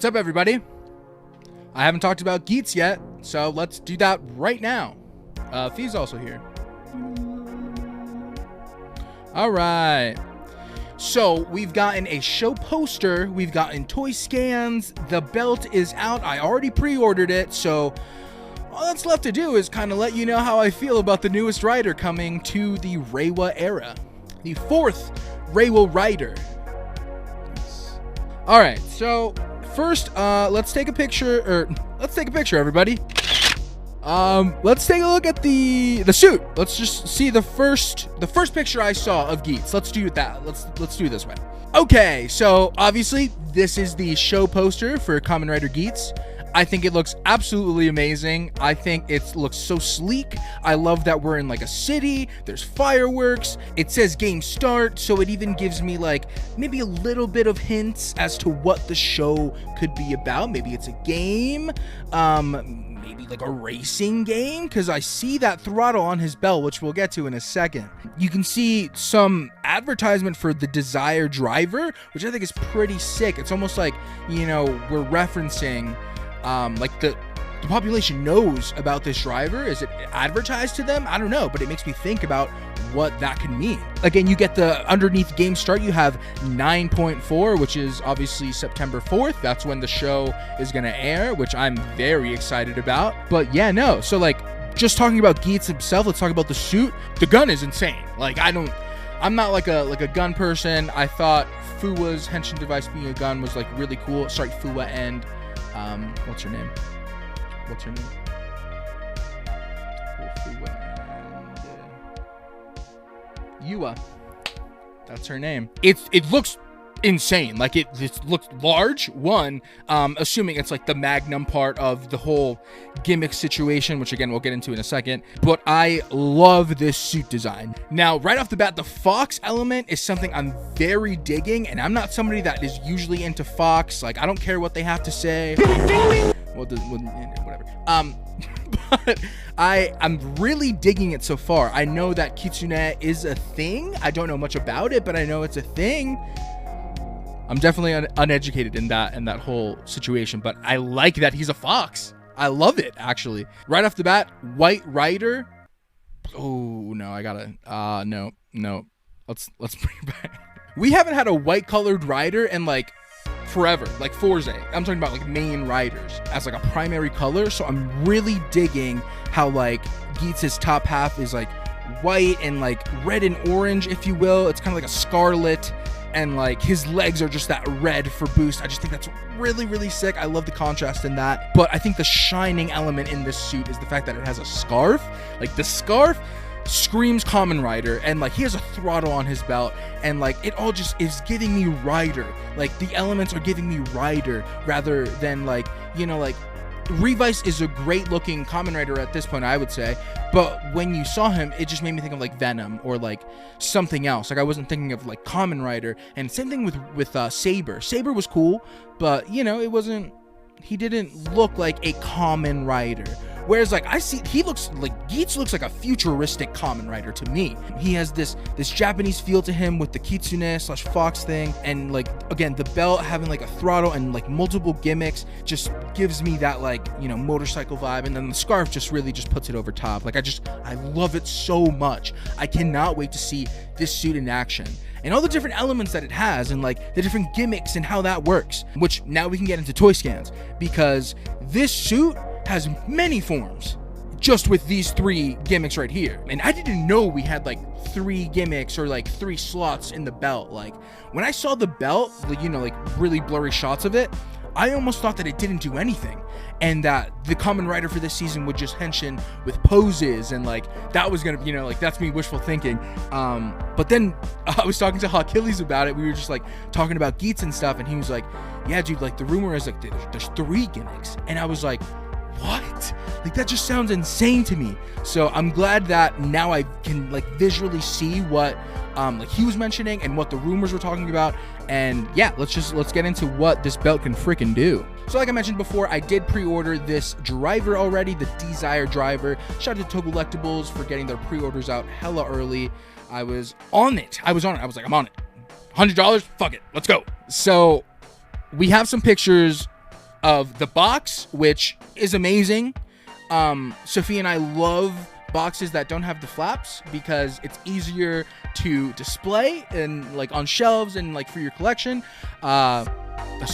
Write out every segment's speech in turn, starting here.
What's up, everybody? I haven't talked about Geats yet, so let's do that right now. Fee's also here. All right. So we've gotten a show poster, we've gotten toy scans, the belt is out. I already pre-ordered it, so all that's left to do is kind of let you know how I feel about the newest rider coming to the reiwa era. The fourth reiwa rider. All right, so first, let's take a picture, everybody. Let's take a look at the suit. Let's just see the first picture I saw of Geats. Let's do that. Let's do it this way. Okay, so obviously this is the show poster for Kamen Rider Geats. I think it looks absolutely amazing. I think it looks so sleek. I love that we're in like a city. There's fireworks. It says game start, so it even gives me like maybe a little bit of hints as to what the show could be about. Maybe it's a game. Maybe like a racing game, because I see that throttle on his belt, which we'll get to in a second. You can see some advertisement for the Desire driver, which I think is pretty sick. It's almost like, you know, we're referencing like the population knows about this driver. Is it advertised to them? I don't know, but it makes me think about what that could mean. Again, you get the underneath game start, you have 9.4, which is obviously September 4th. That's when the show is going to air, which I'm very excited about. But yeah, no. So like, just talking about Geats himself, let's talk about the suit. The gun is insane. Like, I'm not like a gun person. I thought Fuwa's henshin device being a gun was like really cool. Sorry, Fuwa and what's her name? Yua. That's her name. It looks insane. Like it looks large. One, assuming it's like the magnum part of the whole gimmick situation, which again we'll get into in a second. But I love this suit design. Now, right off the bat, the Fox element is something I'm very digging, and I'm not somebody that is usually into Fox. Like, I don't care what they have to say. Whatever. But I'm really digging it so far. I know that Kitsune is a thing. I don't know much about it, but I know it's a thing. I'm definitely uneducated in that whole situation, but I like that he's a fox. I love it, actually. Right off the bat, White Rider. Oh no, I gotta. No. Let's bring it back. We haven't had a white colored rider in like forever, like Forza. I'm talking about like main riders as like a primary color. So I'm really digging how like Geats' top half is like white and like red and orange, if you will. It's kind of like a scarlet, and like his legs are just that red for boost. I just think that's really, really sick. I love the contrast in that. But I think the shining element in this suit is the fact that it has a scarf. Like the scarf screams Kamen Rider, and like he has a throttle on his belt, and like it all just is giving me rider. Like the elements are giving me rider rather than like, you know, like Revice is a great looking Kamen Rider at this point, I would say, but when you saw him, it just made me think of like Venom or like something else. Like I wasn't thinking of like Kamen Rider. And same thing with Saber. Saber was cool, but you know, he didn't look like a Kamen Rider. Whereas like Geats looks like a futuristic Kamen Rider to me. He has this Japanese feel to him with the Kitsune/Fox thing, and like again the belt having like a throttle and like multiple gimmicks just gives me that like, you know, motorcycle vibe, and then the scarf just really just puts it over top. Like I love it so much. I cannot wait to see this suit in action and all the different elements that it has and like the different gimmicks and how that works, which now we can get into toy scans, because this suit has many forms just with these 3 gimmicks right here. And I didn't know we had like 3 gimmicks or like 3 slots in the belt. Like when I saw the belt, like, you know, like really blurry shots of it, I almost thought that it didn't do anything, and that the Kamen Rider for this season would just henshin with poses, and like that was gonna, you know, like that's me wishful thinking. But then I was talking to Achilles about it. We were just like talking about Geats and stuff, and he was like, yeah dude, like the rumor is like there's 3 gimmicks, and I was like, what? Like that just sounds insane to me. So I'm glad that now I can like visually see what like he was mentioning and what the rumors were talking about. And yeah, let's get into what this belt can freaking do. So like I mentioned before, I did pre-order this driver already, the Desire driver. Shout out to Togolectables for getting their pre-orders out hella early. I was on it. I was like, I'm on it. $100, fuck it, let's go. So we have some pictures of the box, which is amazing. Sophie and I love boxes that don't have the flaps because it's easier to display and like on shelves and like for your collection. So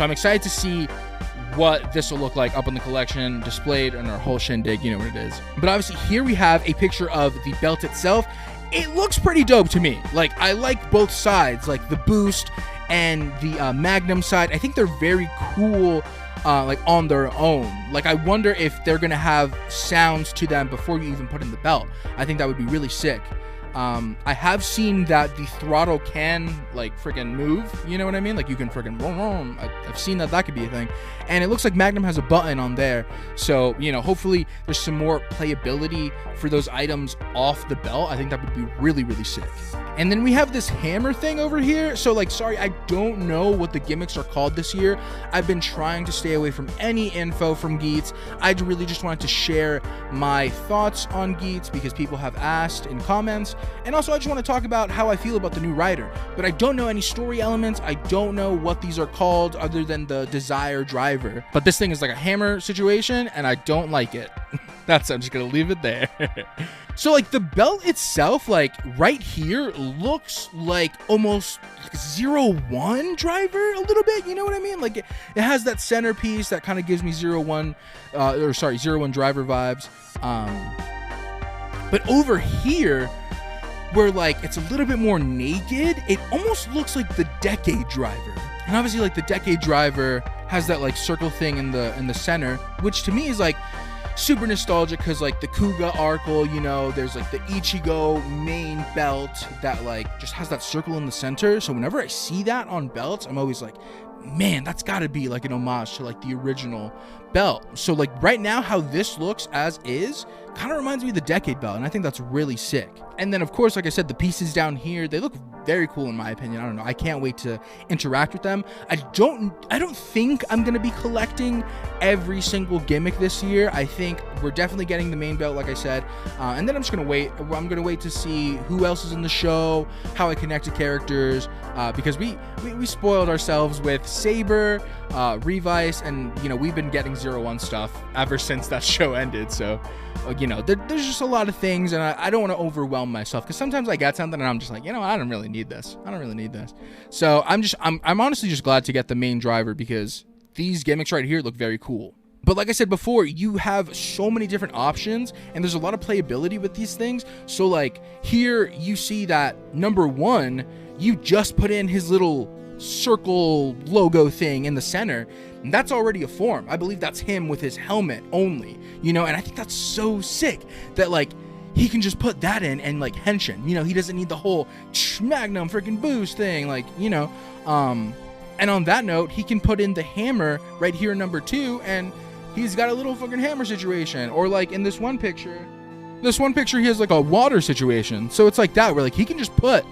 I'm excited to see what this will look like up in the collection, displayed on our whole shindig. You know what it is. But obviously here we have a picture of the belt itself. It looks pretty dope to me. Like, I like both sides, like the boost and the Magnum side. I think they're very cool, like on their own. Like, I wonder if they're gonna have sounds to them before you even put in the belt. I think that would be really sick. I have seen that the throttle can like freaking move, you know what I mean? Like you can freaking vroom. I've seen that could be a thing. And it looks like Magnum has a button on there. So, you know, hopefully there's some more playability for those items off the belt. I think that would be really, really sick. And then we have this hammer thing over here. So like, sorry, I don't know what the gimmicks are called this year. I've been trying to stay away from any info from Geats. I really just wanted to share my thoughts on Geats because people have asked in comments. And also I just want to talk about how I feel about the new rider. But I don't know any story elements. I don't know what these are called other than the Desire driver. But this thing is like a hammer situation and I don't like it. I'm just gonna leave it there. So like the belt itself, like right here, looks like almost like a 01 driver a little bit, you know what I mean? Like it has that centerpiece that kind of gives me 01 driver vibes. But over here, where like it's a little bit more naked, it almost looks like the Decade driver. And obviously like the Decade driver has that like circle thing in the center, which to me is like super nostalgic because like the Kuga Arkle, you know, there's like the Ichigo main belt that like just has that circle in the center. So whenever I see that on belts, I'm always like, man, that's gotta be like an homage to like the original belt. So like right now how this looks as is kind of reminds me of the Decade belt, and I think that's really sick. And then of course, like I said, the pieces down here, they look very cool in my opinion. I don't know, I can't wait to interact with them. I don't think I'm gonna be collecting every single gimmick this year. I think we're definitely getting the main belt, like I said, and then I'm just gonna wait. I'm gonna wait to see who else is in the show, how I connect to characters, because we spoiled ourselves with Saber, Revice, and you know, we've been getting 01 stuff ever since that show ended. So you know, there's just a lot of things, and I don't want to overwhelm myself because sometimes I get something and I'm just like, you know, I don't really need this. So I'm honestly just glad to get the main driver because these gimmicks right here look very cool. But like I said before, you have so many different options and there's a lot of playability with these things. So like here you see that number 1, you just put in his little circle logo thing in the center, and that's already a form. I believe that's him with his helmet only, you know, and I think that's so sick that like he can just put that in and like henshin, you know, he doesn't need the whole Magnum freaking boost thing, like, you know. And on that note, he can put in the hammer right here in number 2 and he's got a little fucking hammer situation. Or like in this one picture he has like a water situation. So it's like that where like he can just put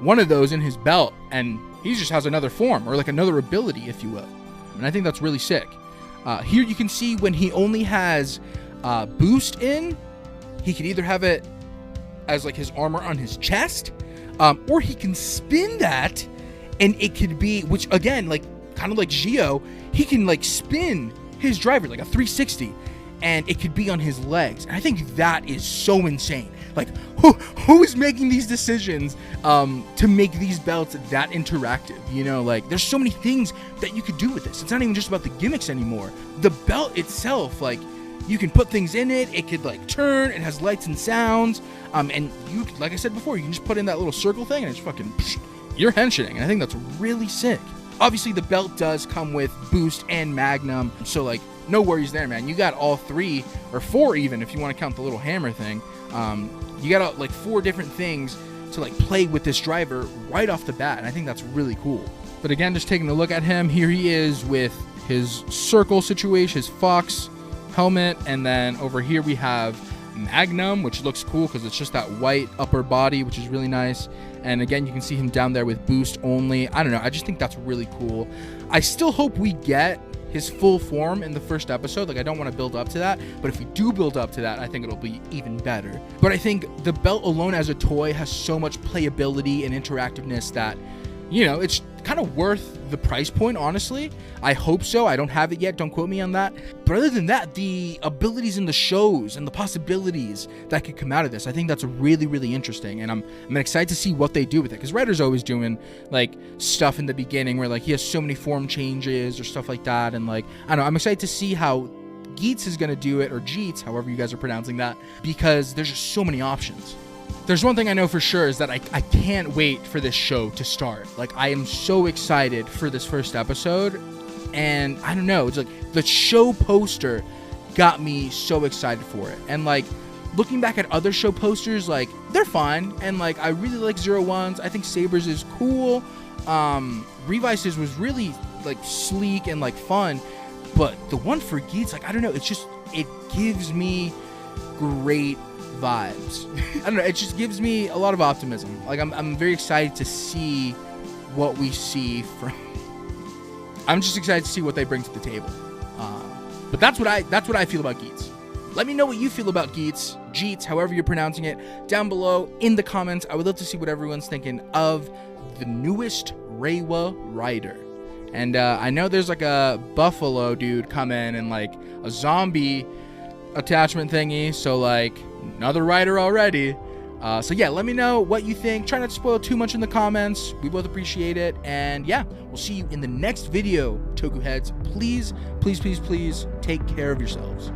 one of those in his belt and he just has another form or like another ability, if you will. And I think that's really sick. Here you can see when he only has boost in, he can either have it as like his armor on his chest, or he can spin that and it could be, which again, like kind of like Gio, he can like spin his driver like a 360 and it could be on his legs. And I think that is so insane. Like who is making these decisions to make these belts that interactive? You know, like there's so many things that you could do with this. It's not even just about the gimmicks anymore. The belt itself, like you can put things in it. It could like turn. It has lights and sounds. And you, like I said before, you can just put in that little circle thing and it's fucking, you're henshining. And I think that's really sick. Obviously the belt does come with boost and Magnum. So like no worries there, man. You got all 3 or 4 even if you want to count the little hammer thing. You got like 4 different things to like play with this driver right off the bat, and I think that's really cool. But again, just taking a look at him, here he is with his circle situation, his fox helmet, and then over here we have Magnum, which looks cool because it's just that white upper body, which is really nice. And again, you can see him down there with boost only. I don't know, I just think that's really cool. I still hope we get his full form in the first episode. Like I don't want to build up to that, but if we do build up to that, I think it'll be even better. But I think the belt alone as a toy has so much playability and interactiveness that, you know, kind of worth the price point, honestly. I hope so. I don't have it yet. Don't quote me on that. But other than that, the abilities in the shows and the possibilities that could come out of this, I think that's really, really interesting. And I'm excited to see what they do with it. Because Rider's always doing, like, stuff in the beginning where, like, he has so many form changes or stuff like that. And, like, I don't know. I'm excited to see how Geats is going to do it, or Geats, however you guys are pronouncing that, because there's just so many options. There's one thing I know for sure is that I can't wait for this show to start. Like, I am so excited for this first episode, and I don't know, it's like the show poster got me so excited for it. And like, looking back at other show posters, like, they're fine, and like, I really like 01's. I think Saber's is cool. Revice's was really like sleek and like fun, but the one for Geats, like, I don't know, it gives me great vibes. I don't know, it just gives me a lot of optimism. Like, I'm very excited to see what we see from I'm just excited to see what they bring to the table. But that's what I feel about Geats. Let me know what you feel about Geats, however you're pronouncing it, down below in the comments. I would love to see what everyone's thinking of the newest reiwa rider. And I know there's like a buffalo dude coming and like a zombie attachment thingy, so like another rider already. So yeah, let me know what you think. Try not to spoil too much in the comments. We both appreciate it. And yeah, we'll see you in the next video, Toku Heads. Please, please, please, please take care of yourselves.